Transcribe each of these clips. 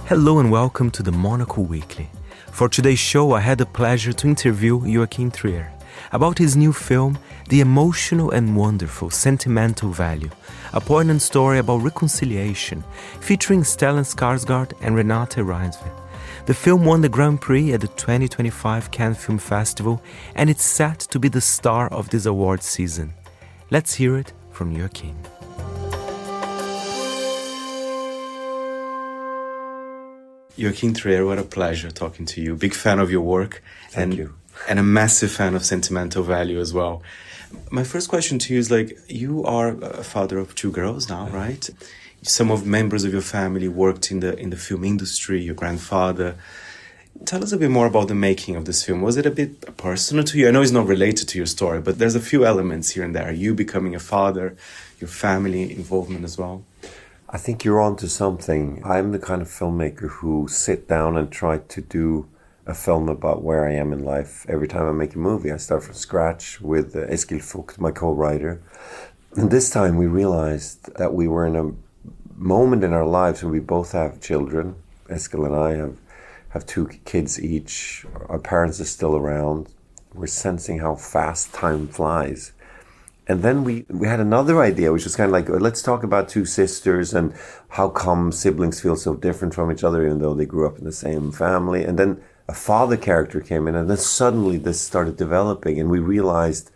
Hello and welcome to the Monocle Weekly. For today's show, I had the pleasure to interview Joachim Trier about his new film, the emotional and wonderful Sentimental Value, a poignant story about reconciliation, featuring Stellan Skarsgård and Renate Reinsve. The film won the Grand Prix at the 2025 Cannes Film Festival, and it's set to be the star of this award season. Let's hear it from Joachim. Joachim Trier, what a pleasure talking to you. Big fan of your work. Thank you. And a massive fan of Sentimental Value as well. My first question to you is, you are a father of two girls now, right? Some of members of your family worked in the film industry, your grandfather. Tell us a bit more about the making of this film. Was it a bit personal to you? I know it's not related to your story, but there's a few elements here and there. You becoming a father, your family involvement as well. I think you're onto something. I'm the kind of filmmaker who sit down and try to do a film about where I am in life. Every time I make a movie, I start from scratch with Eskil Vogt, my co-writer. And this time we realized that we were in a moment in our lives when we both have children. Eskil and I have two kids each. Our parents are still around. We're sensing how fast time flies. And then we had another idea, which was kind of like, let's talk about two sisters and how come siblings feel so different from each other, even though they grew up in the same family. And then a father character came in, and then suddenly this started developing, and we realized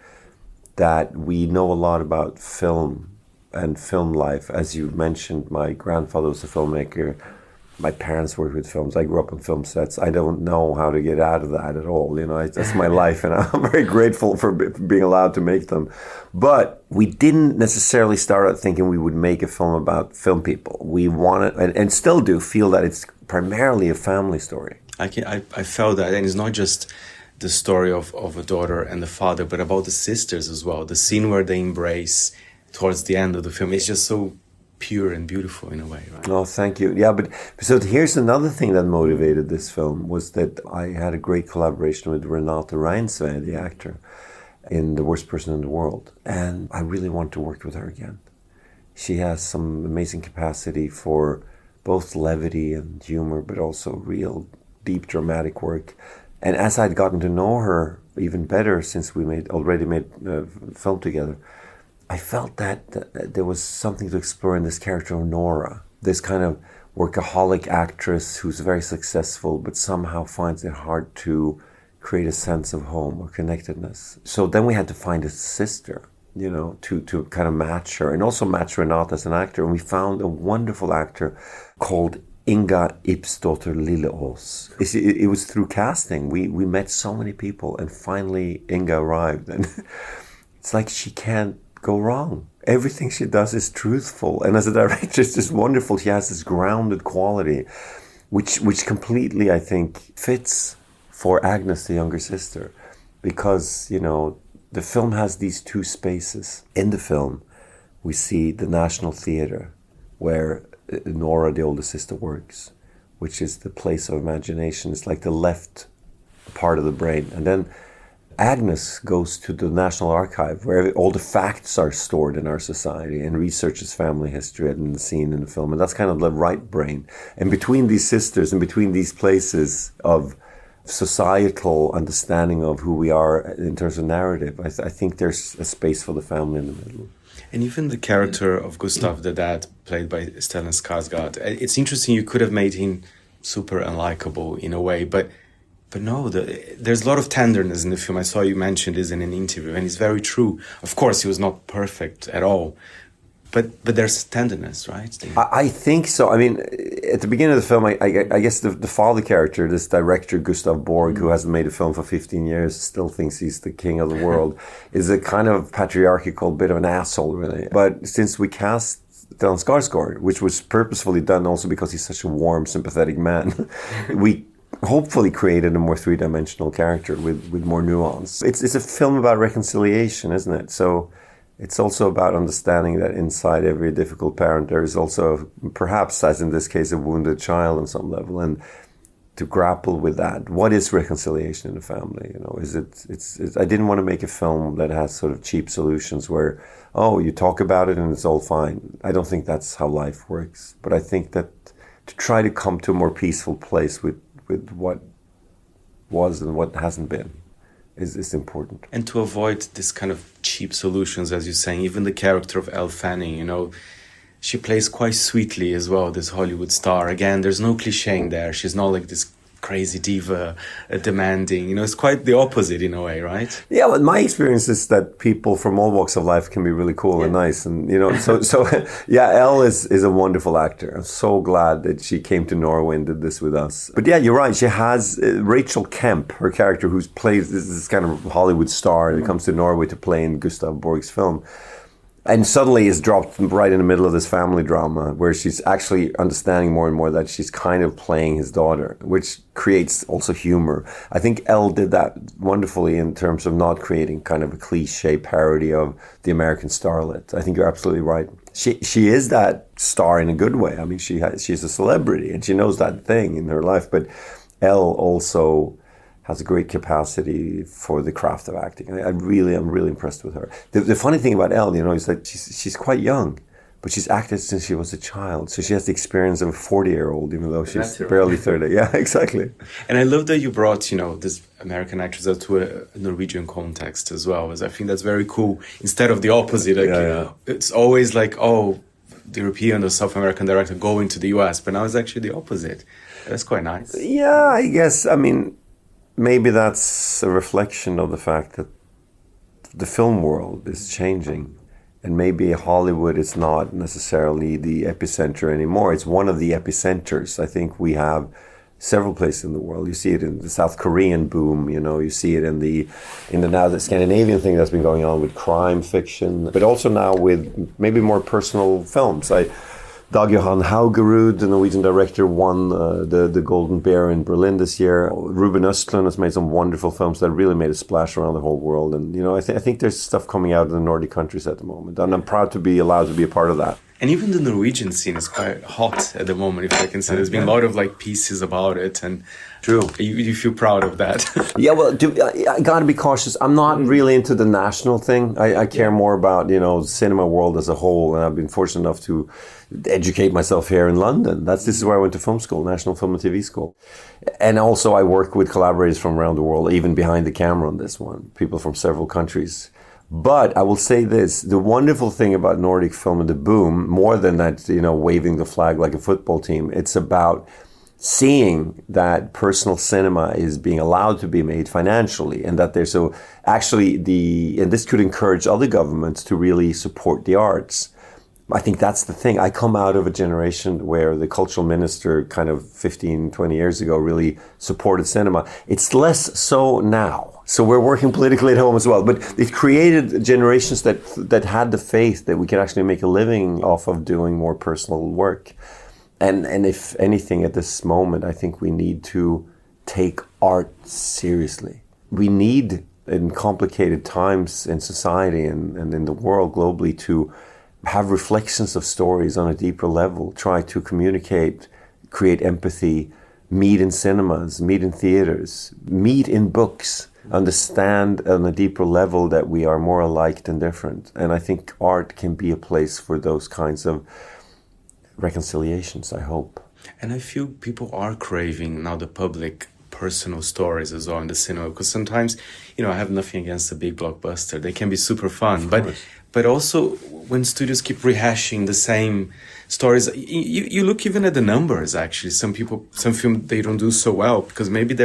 that we know a lot about film and film life. As you mentioned, my grandfather was a filmmaker. My parents worked with films. I grew up on film sets. I don't know how to get out of that at all. That's my life, and I'm very grateful for being allowed to make them. But we didn't necessarily start out thinking we would make a film about film people. We wanted, and still do, feel that it's primarily a family story. I felt that, and it's not just the story of a daughter and the father, but about the sisters as well. The scene where they embrace towards the end of the film is just so pure and beautiful in a way, right? Oh, thank you. Yeah, but so here's another thing that motivated this film was that I had a great collaboration with Renate Reinsve, the actor, in The Worst Person in the World. And I really want to work with her again. She has some amazing capacity for both levity and humor, but also real deep dramatic work. And as I'd gotten to know her even better since we already made film together, I felt that there was something to explore in this character of Nora, this kind of workaholic actress who's very successful but somehow finds it hard to create a sense of home or connectedness. So then we had to find a sister, to kind of match her and also match Renate as an actor. And we found a wonderful actor called Inga Ipsdotter Lilleås. It was through casting. We met so many people, and finally Inga arrived. And it's like she can't go wrong. Everything she does is truthful. And as a director, it's just wonderful. She has this grounded quality, which completely, I think, fits for Agnes, the younger sister. Because, the film has these two spaces. In the film, we see the National Theatre, where Nora, the older sister, works, which is the place of imagination. It's like the left part of the brain. And then Agnes goes to the National Archive, where all the facts are stored in our society, and researches family history and seen in the film. And that's kind of the right brain. And between these sisters and between these places of societal understanding of who we are in terms of narrative, I think there's a space for the family in the middle. And even the character of Gustav, the dad, played by Stellan Skarsgård, it's interesting. You could have made him super unlikable in a way, but no, there's a lot of tenderness in the film. I saw you mentioned this in an interview, and it's very true. Of course, he was not perfect at all, but there's tenderness, right? I think so. I mean, at the beginning of the film, I guess the father character, this director, Gustav Borg, who hasn't made a film for 15 years, still thinks he's the king of the world, is a kind of patriarchal bit of an asshole, really. But since we cast Stellan Skarsgård, which was purposefully done also because he's such a warm, sympathetic man, we hopefully created a more three-dimensional character with more nuance. It's a film about reconciliation, isn't it? So it's also about understanding that inside every difficult parent there is also, perhaps, as in this case, a wounded child on some level, and to grapple with that. What is reconciliation in a family? I didn't want to make a film that has sort of cheap solutions where, you talk about it and it's all fine. I don't think that's how life works. But I think that to try to come to a more peaceful place with what was and what hasn't been is important. And to avoid this kind of cheap solutions, as you're saying, even the character of Elle Fanning, you know, she plays quite sweetly as well, this Hollywood star. Again, there's no clichéing there. She's not like this crazy diva, demanding. You know, it's quite the opposite in a way, right? Yeah, well, my experience is that people from all walks of life can be really cool and nice. And, you know, so yeah, Elle is a wonderful actor. I'm so glad that she came to Norway and did this with us. But yeah, you're right. She has Rachel Kemp, her character, who plays this kind of Hollywood star that comes to Norway to play in Gustav Borg's film. And suddenly is dropped right in the middle of this family drama where she's actually understanding more and more that she's kind of playing his daughter, which creates also humor. I think Elle did that wonderfully in terms of not creating kind of a cliche parody of the American starlet. I think you're absolutely right. She is that star in a good way. I mean, she's a celebrity and she knows that thing in her life. But Elle also has a great capacity for the craft of acting. I'm really impressed with her. The funny thing about Elle, you know, is that she's quite young, but she's acted since she was a child. So she has the experience of a 40-year-old, even though she's barely 30. Yeah, exactly. And I love that you brought, you know, this American actress out to a Norwegian context as well, as I think that's very cool. Instead of the opposite, like, it's always like, oh, the European or South American director going to the US, but now it's actually the opposite. That's quite nice. Yeah, I guess, I mean, maybe that's a reflection of the fact that the film world is changing. And maybe Hollywood is not necessarily the epicenter anymore. It's one of the epicenters. I think we have several places in the world. You see it in the South Korean boom, you know, you see it in the now the Scandinavian thing that's been going on with crime fiction, but also now with maybe more personal films. Dag Johan Haugerud, the Norwegian director, won the Golden Bear in Berlin this year. Ruben Östlund has made some wonderful films that really made a splash around the whole world. And, you know, I think there's stuff coming out in the Nordic countries at the moment. And I'm proud to be allowed to be a part of that. And even the Norwegian scene is quite hot at the moment, if I can say. There's been a lot of like pieces about it, and true. You feel proud of that. Yeah, well, I got to be cautious. I'm not really into the national thing. I care more about, you know, cinema world as a whole, and I've been fortunate enough to educate myself here in London. This is where I went to film school, National Film and TV School. And also I work with collaborators from around the world, even behind the camera on this one, people from several countries. But I will say this, the wonderful thing about Nordic film and the boom, more than that, you know, waving the flag like a football team, it's about seeing that personal cinema is being allowed to be made financially, and that there's and this could encourage other governments to really support the arts. I think that's the thing. I come out of a generation where the cultural minister kind of 15, 20 years ago really supported cinema. It's less so now. So we're working politically at home as well. But it created generations that had the faith that we could actually make a living off of doing more personal work. And if anything, at this moment, I think we need to take art seriously. We need, in complicated times in society and in the world globally, to have reflections of stories on a deeper level, try to communicate, create empathy, meet in cinemas, meet in theaters, meet in books, understand on a deeper level that we are more alike than different. And I think art can be a place for those kinds of reconciliations, I hope. And I feel people are craving now the public personal stories as well in the cinema, because sometimes, you know, I have nothing against the big blockbuster. They can be super fun, but also when studios keep rehashing the same stories, you look even at the numbers, actually. Some film, they don't do so well because maybe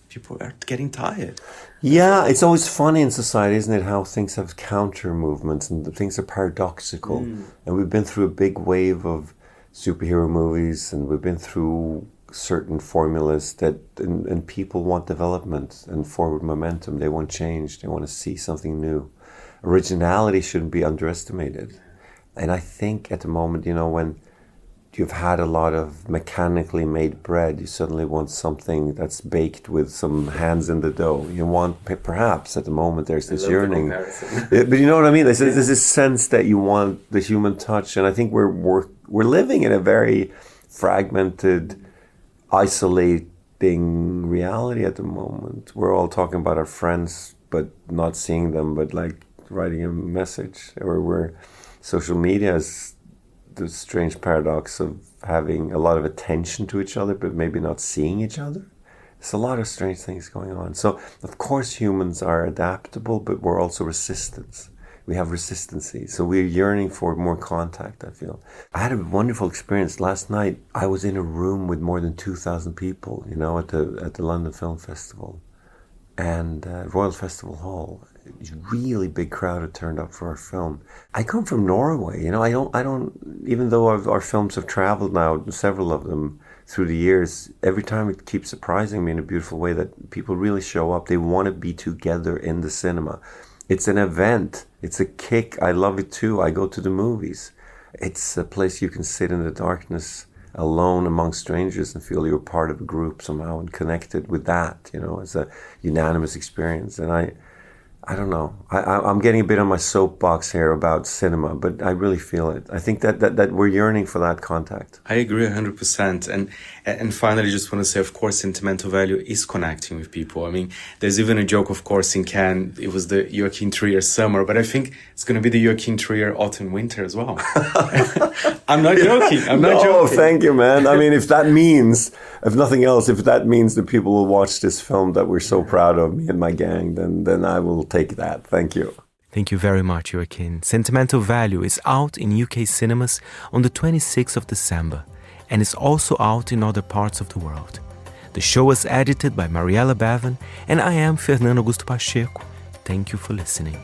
people are getting tired. Yeah, it's always funny in society, isn't it, how things have counter movements and things are paradoxical. And we've been through a big wave of superhero movies, and we've been through certain formulas and people want development and forward momentum. They want change. They want to see something new. Originality shouldn't be underestimated. And I think at the moment, you know, when you've had a lot of mechanically made bread, you suddenly want something that's baked with some hands in the dough. You want, perhaps at the moment, there's this yearning. But you know what I mean? There's this sense that you want the human touch. And I think we're living in a very fragmented, isolating reality at the moment. We're all talking about our friends, but not seeing them, but like writing a message. Or social media is the strange paradox of having a lot of attention to each other, but maybe not seeing each other. There's a lot of strange things going on. So, of course, humans are adaptable, but we're also resistance. We have resistancy. So we're yearning for more contact, I feel. I had a wonderful experience. Last night, I was in a room with more than 2,000 people, you know, at the London Film Festival and Royal Festival Hall. A really big crowd had turned up for our film. I come from Norway, you know, I don't, even though our films have traveled now, several of them, through the years, every time it keeps surprising me in a beautiful way that people really show up. They want to be together in the cinema. It's an event. It's a kick. I love it too. I go to the movies. It's a place you can sit in the darkness alone among strangers and feel you're part of a group somehow and connected with that, you know, as a unanimous experience. And I don't know. I'm getting a bit on my soapbox here about cinema, but I really feel it. I think that we're yearning for that contact. I agree 100%. And finally, just want to say, of course, Sentimental Value is connecting with people. I mean, there's even a joke, of course, in Cannes. It was the Joachim Trier summer, but I think it's going to be the Joachim Trier autumn winter as well. I'm not joking. I'm not joking. Oh, thank you, man. I mean, if that means, if nothing else, if that means that people will watch this film that we're so proud of, me and my gang, then I will take that. Thank you. Thank you very much, Joachim. Sentimental Value is out in UK cinemas on the 26th of December and is also out in other parts of the world. The show was edited by Mariela Bevan and I am Fernando Augusto Pacheco. Thank you for listening.